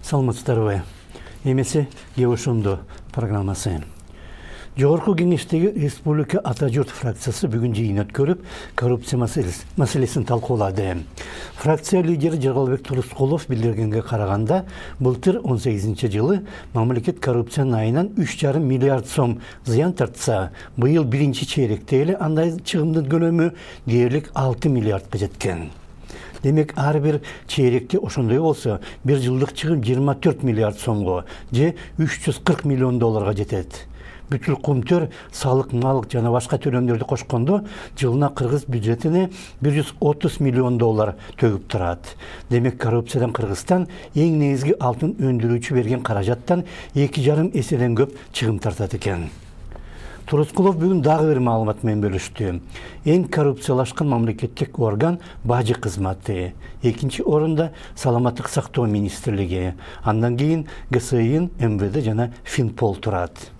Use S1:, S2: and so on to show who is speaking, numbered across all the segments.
S1: Саламатсыздарбы. Эмеси Евошунду программасы. Жогорку кеңештеги Республика Ата Журт фракциясы бүгүн жыйын өткөрүп, коррупция маселесин талкуулады. Фракция лидери Жаргалбек Турускулов билдиргенге караганда, былтыр 18-жылы мамлекет коррупциянын айынан 3,5 миллиард сом зыян тартса, быйыл биринчи чейректе эле андай чыгымдын көлөмү дээрлик 6 миллиардга жеткен. Демек, ар бир чейректе ошондой болсо, бир жылдык чыгым 24 миллиард сомго, же 340 миллион долларга жетет. Бүтүл кумтөр, салык, малык жана башка төлөмдөрдү кошкондо, жылына кыргыз бюджетине 130 миллион доллар төгүп турат. Демек, коррупциядан Кыргызстан эң негизги алтын өндүрүүчү берген каражаттан 2,5 эседен көп чыгым тартат экен. Турускулов бүгүн дагы бир маалымат менен бөлүштү. Эң коррупциялашкан мамлекеттик орган бажы кызматы. Экинчи орунда Саламаттык сактоо министрлиги. Андан кийин ГСИ, МВД жана Финпол турат.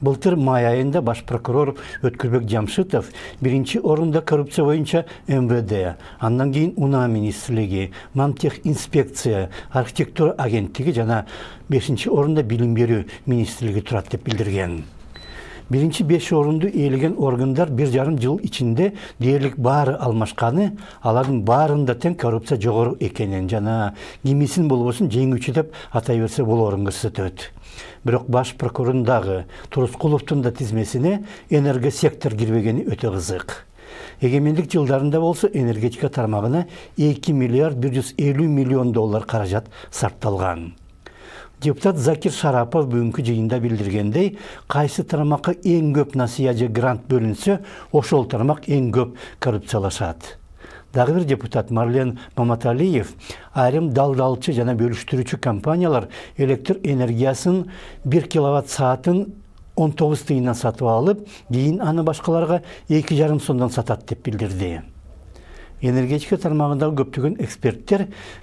S1: Былтыр май айында баш прокурор Өткүлбек Жамшитов биринчи орунда коррупция боюнча МВД, андан кийин УНА министрлиги, Мамтех инспекция, архитектура агенттиги жана 5-чи орунда билим берүү министрлиги турат деп билдирген. Биринчи 5 орунду ээлеген органдар 1,5 жыл ичинде дээрлик баары алмашканы, алардын баарында тең коррупция жогору экенин жана кимисин болбосун жеңүүчү деп атай берсе болоорун көрсөтөт. Бирок баш прокурордун дагы Турускуловдун да тизмесине энергосектор кирбегени өтө кызык. Эгемендик жылдарында болсо энергетика тармагына 2 миллиард 150 миллион доллар каражат сарпталган. Депутат Закир Шарапов бүгүнкү жыйында билдиргендей, кайсы тармакка эң көп насыя же грант бөлүнсө, ошол тармак эң көп коррупциялашат. Дагы бир депутат Марлен Маматалиев айрым далдалчы жана бөлүштүрүүчү компаниялар электр энергиясын 1 киловатт саатын 19 тыйындан сатып алып, кийин аны башкаларга 2,5 сомдон сатат деп билдирди. Энергетика тармагындагы көптөгөн эксперттер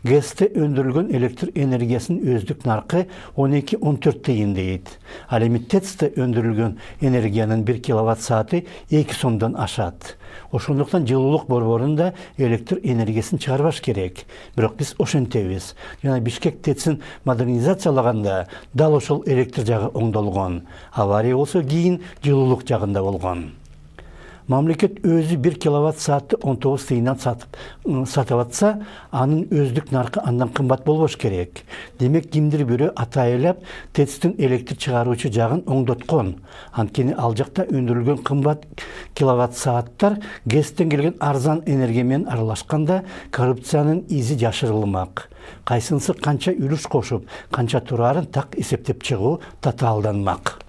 S1: ГЭСте өндүрүлгөн электр энергиясынын өздүк наркы 12-14 тыйын дейт. Ал эми ТЭЦте өндүрүлгөн энергиянын 1 киловатт сааты 2 сомдон ашат. Ошондуктан жылуулук борборунда электр энергиясын чыгарбаш керек. Бирок биз ошентебиз. Жана Бишкек ТЭЦин модернизациялаганда дал ошол электр жагы оңдолгон. Авария болсо кийин жылуулук жагында болгон. Мамлекет өзү 1 киловатт саатты 19 тыйындан сатып атса, анын өздүк наркы андан кымбат болбош керек. Демек, кимдир бирөө атайлап ТЭЦтин электр чыгаруучу жагын оңдоткон. Анткени ал жакта өндүрүлгөн кымбат киловатт сааттар ГЭСтен келген арзан энергия менен аралашканда коррупциянын изи жашырылмак. Кайсынысы канча үлүш кошуп, канча тураарын так эсептеп чыгуу татаалданмак.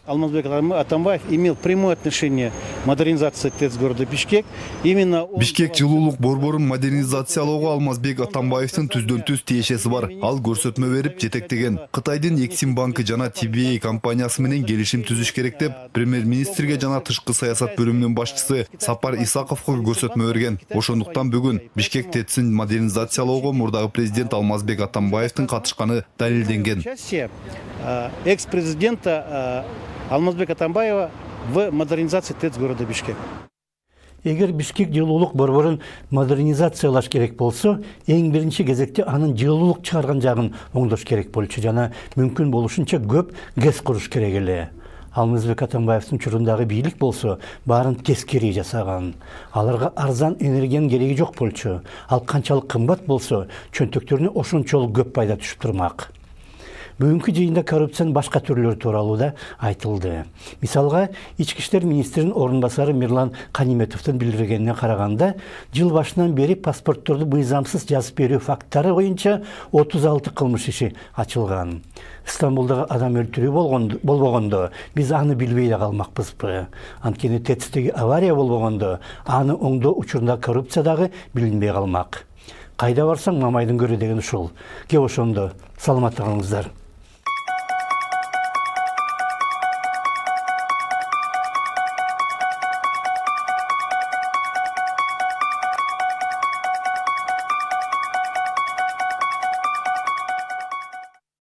S2: Алмазбек Атамбаев имел прямое отношение к модернизации ТЭЦ города Бишкек.
S3: Бишкек жылуулук борборун модернизациялоого Алмазбек Атамбаевдин түздөн-түз тиешеси бар. Ал көрсөтмө берип жетектеген. Кытайдын Эксим банкы жана TBA компаниясы менен келишим түзүш керек деп премьер-министрге жана тышкы саясат бөлүмүнүн башчысы Сапар Исаковго көрсөтмө берген. Ошондуктан бүгүн Бишкек ТЭЦин модернизациялоого мурдагы президент Алмазбек Атамбаевдин катышканы далилденген.
S2: Экс-президента Алмазбека Атамбаева в модернизации ТЭЦ города Бишкек.
S1: Эгер Бишкек жылуулук борборун модернизациялаш керек болсо, эң биринчи кезекте анын жылуулук чыгарган жагын оңдош керек болчу жана мүмкүн болушунча көп ГЭС куруш керек эле. Алмазбек Атамбаевдин учурундагы бийлик болсо, баарын тескери жасаган. Аларга арзан энергиянын кереги жок болчу. Ал канчалык кымбат болсо, чөнтөктөрүнө ошончолук көп пайда түшүп турмак. Бүгүнкү жыйында коррупциянын башка түрлөрү тууралуу да айтылды. Мисалга, Ички иштер министринин орун басары Мирлан Каниметовдун билдиргенине караганда, жыл башынан бери паспортторду мыйзамсыз жазып берүү факттары боюнча 36 кылмыш иши ачылган. Стамбулдагы адам өлтүрүү болбогондо биз аны билбей да калмакпызбы? Анткени ТЭЦтеги авария болбогондо аны оңдоо учурунда коррупция дагы билинбей калмак. Кайда барсаң Мамайдын көрү деген ушул. Кеп ошондо саламатта калыңыздар.